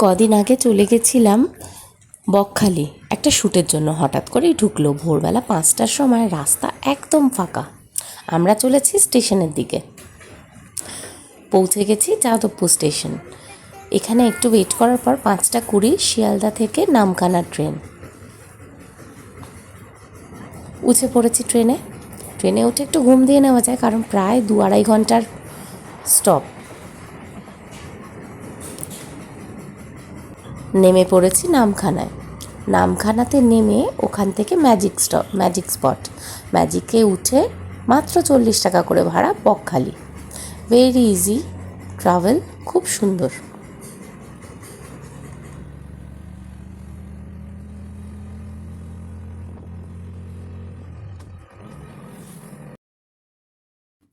কদিন আগে চলে গেছিলাম বকখালি একটা শ্যুটের জন্য। হঠাৎ করেই ঢুকলো ভোরবেলা 5টার সময়, রাস্তা একদম ফাঁকা। আমরা চলেছি স্টেশনের দিকে। পৌঁছে গেছি যাদবপুর স্টেশন। এখানে একটু ওয়েট করার পর 5টা 20 শিয়ালদা থেকে নামখানা ট্রেন। উঠে পড়েছি ট্রেনে উঠে একটু ঘুম দিয়ে নেওয়া যায়, কারণ প্রায় 2-2.5 ঘন্টার স্টপ। নেমে পড়েছি নামখানাতে নেমে ওখান থেকে ম্যাজিক স্পট। ম্যাজিকে উঠে মাত্র 40 টাকা করে ভাড়া বকখালি। ভেরি ইজি ট্রাভেল, খুব সুন্দর।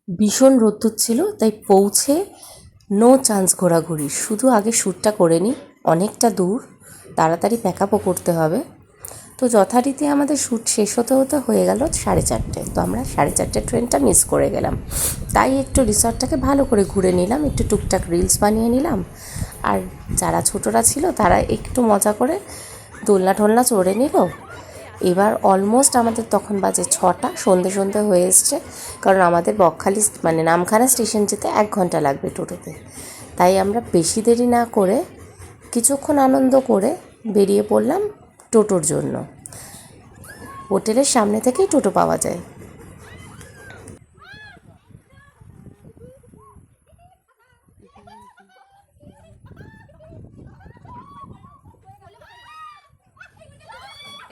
ভীষণ রোদ্দুর ছিল, তাই পৌঁছে নো চান্স ঘোরাঘুরি, শুধু আগে শ্যুটটা করে নিই। অনেকটা দূর, তাড়াতাড়ি প্যাকআপও করতে হবে। তো যথারীতি আমাদের শ্যুট শেষ হতে হয়ে গেল 4:30। তো আমরা 4:30 ট্রেনটা মিস করে গেলাম। তাই একটু রিসর্টটাকে ভালো করে ঘুরে নিলাম, একটু টুকটাক রিলস বানিয়ে নিলাম। আর যারা ছোটরা ছিল তারা একটু মজা করে দোলনা টোলনা চড়ে নিল। এবার অলমোস্ট আমাদের তখন বাজে 6টা, সন্ধে হয়ে এসছে। কারণ আমাদের বকখালি নামখানা স্টেশন যেতে 1 ঘন্টা লাগবে টোটোতে। তাই আমরা বেশি দেরি না করে কিছুক্ষণ আনন্দ করে বেরিয়ে পড়লাম টোটোর জন্য। হোটেলের সামনে থেকেই টোটো পাওয়া যায়।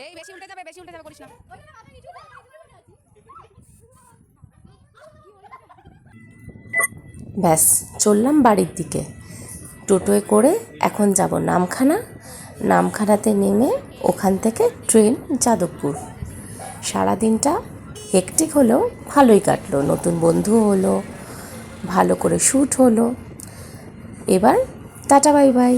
এই বেশি উল্টে যাবে করিস না। ব্যাস চললাম বাড়ির দিকে। টোটোয় করে এখন যাব নামখানাতে নেমে ওখান থেকে ট্রেন যাদবপুর। সারাদিনটা হেক্টিক হলেও ভালোই কাটলো, নতুন বন্ধু হলো, ভালো করে শ্যুট হলো। এবার টাটা বাই বাই।